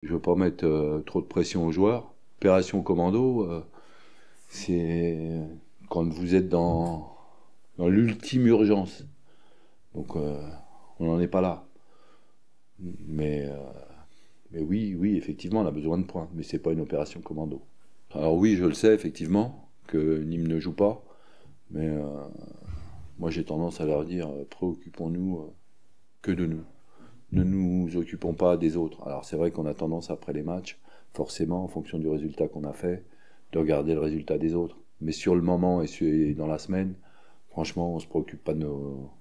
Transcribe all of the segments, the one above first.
Je veux pas mettre trop de pression aux joueurs. Opération commando, c'est quand vous êtes dans l'ultime urgence. Donc on n'en est pas là. Mais, euh, mais oui, effectivement, on a besoin de points. Mais c'est pas une opération commando. Alors oui, je le sais effectivement que Nîmes ne joue pas. Mais moi j'ai tendance à leur dire préoccupons-nous que de nous. Ne nous occupons pas des autres. Alors c'est vrai qu'on a tendance après les matchs, forcément, en fonction du résultat qu'on a fait, de regarder le résultat des autres. Mais sur le moment et dans la semaine, franchement, on ne se préoccupe pas de nos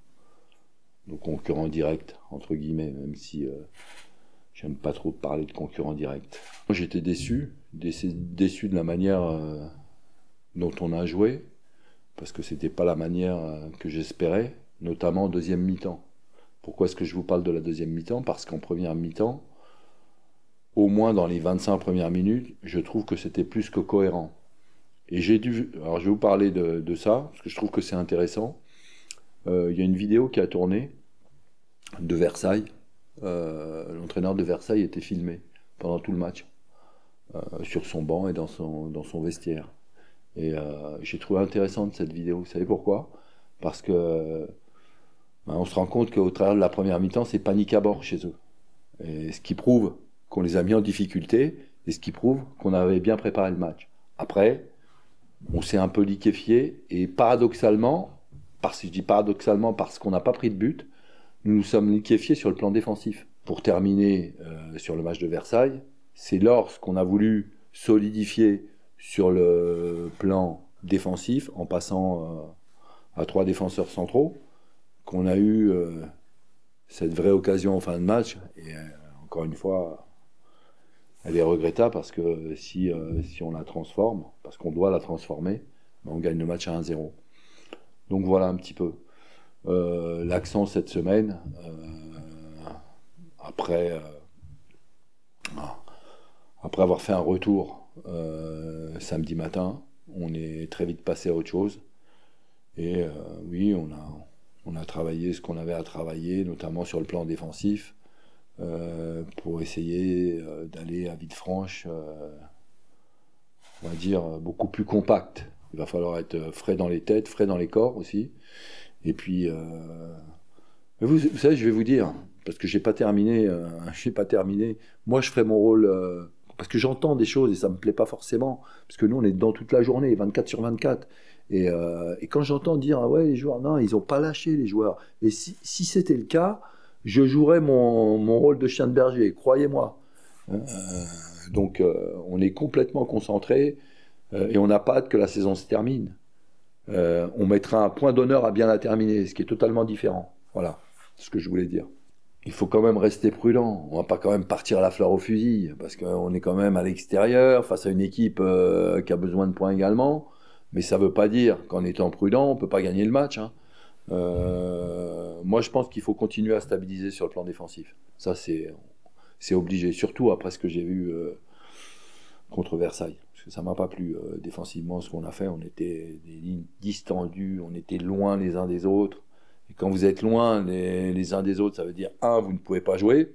concurrents directs, entre guillemets, même si j'aime pas trop parler de concurrents directs. Moi j'étais déçu de la manière dont on a joué, parce que c'était pas la manière que j'espérais, notamment en deuxième mi-temps. Pourquoi est-ce que je vous parle de la deuxième mi-temps? Parce qu'en première mi-temps, au moins dans les 25 premières minutes, je trouve que c'était plus que cohérent. Et alors je vais vous parler de ça, parce que je trouve que c'est intéressant. Il y a une vidéo qui a tourné de Versailles. L'entraîneur de Versailles était filmé pendant tout le match, sur son banc et dans son vestiaire. Et j'ai trouvé intéressante cette vidéo. Vous savez pourquoi? Parce que on se rend compte qu'au travers de la première mi-temps, c'est panique à bord chez eux. Et ce qui prouve qu'on les a mis en difficulté, et ce qui prouve qu'on avait bien préparé le match. Après, on s'est un peu liquéfié, et paradoxalement, je dis paradoxalement parce qu'on n'a pas pris de but, nous nous sommes liquéfiés sur le plan défensif. Pour terminer sur le match de Versailles, c'est lorsqu'on a voulu solidifier sur le plan défensif, en passant à 3 défenseurs centraux, qu'on a eu cette vraie occasion en fin de match. Et encore une fois, elle est regrettable parce que si on la transforme, parce qu'on doit la transformer, ben on gagne le match à 1-0. Donc voilà un petit peu l'accent cette semaine. Après avoir fait un retour samedi matin, on est très vite passé à autre chose. Et oui, on a travaillé ce qu'on avait à travailler, notamment sur le plan défensif, pour essayer d'aller à Villefranche, on va dire, beaucoup plus compact. Il va falloir être frais dans les têtes, frais dans les corps aussi. Et puis, vous savez, je vais vous dire, parce que j'ai pas terminé, moi je ferai mon rôle, parce que j'entends des choses et ça me plaît pas forcément, parce que nous on est dedans toute la journée, 24 sur 24. Et quand j'entends dire, ah ouais, les joueurs, non, ils ont pas lâché les joueurs. Et si c'était le cas, je jouerais mon rôle de chien de berger, croyez-moi. Donc on est complètement concentré et on n'a pas hâte que la saison se termine. On mettra un point d'honneur à bien la terminer, ce qui est totalement différent. Voilà, c'est ce que je voulais dire. Il faut quand même rester prudent. On va pas quand même partir à la fleur au fusil, parce qu'on est quand même à l'extérieur, face à une équipe qui a besoin de points également. Mais ça ne veut pas dire qu'en étant prudent, on ne peut pas gagner le match. Hein. Moi, je pense qu'il faut continuer à stabiliser sur le plan défensif. Ça, c'est obligé. Surtout après ce que j'ai vu contre Versailles. Parce que ça ne m'a pas plu défensivement ce qu'on a fait. On était des lignes distendues, on était loin les uns des autres. Et quand vous êtes loin les uns des autres, ça veut dire, un, vous ne pouvez pas jouer,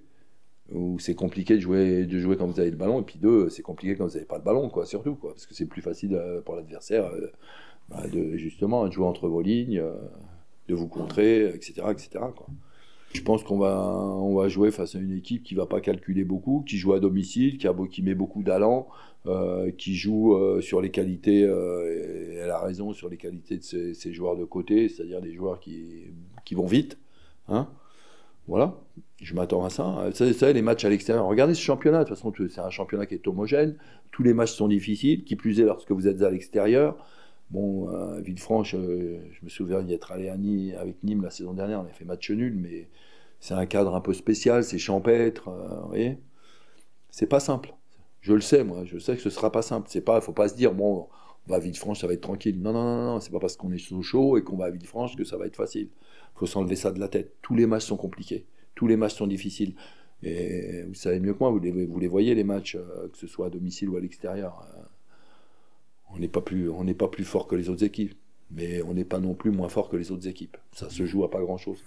ou c'est compliqué de jouer quand vous avez le ballon, et puis deux, c'est compliqué quand vous n'avez pas le ballon, quoi, surtout, quoi, parce que c'est plus facile pour l'adversaire justement de jouer entre vos lignes, de vous contrer, etc. Quoi. Je pense qu'on va jouer face à une équipe qui ne va pas calculer beaucoup, qui joue à domicile, qui met beaucoup d'allant, qui joue sur les qualités, et elle a raison, sur les qualités de ses joueurs de côté, c'est-à-dire des joueurs qui vont vite. Hein. Voilà, je m'attends à ça. Vous savez, les matchs à l'extérieur, regardez ce championnat, de toute façon, c'est un championnat qui est homogène, tous les matchs sont difficiles, qui plus est lorsque vous êtes à l'extérieur. Bon, Villefranche, je me souviens d'y être allé avec Nîmes la saison dernière, on a fait match nul, mais c'est un cadre un peu spécial, c'est champêtre, vous voyez. C'est pas simple. Je le sais, moi, je sais que ce sera pas simple. Faut pas se dire, bon, on va à Villefranche, ça va être tranquille. Non, c'est pas parce qu'on est sous chaud et qu'on va à Villefranche que ça va être facile. Faut s'enlever ça de la tête. Tous les matchs sont compliqués, tous les matchs sont difficiles. Et vous savez mieux que moi, vous les voyez les matchs, que ce soit à domicile ou à l'extérieur. On n'est pas plus fort que les autres équipes, mais on n'est pas non plus moins fort que les autres équipes. Ça se joue à pas grand-chose.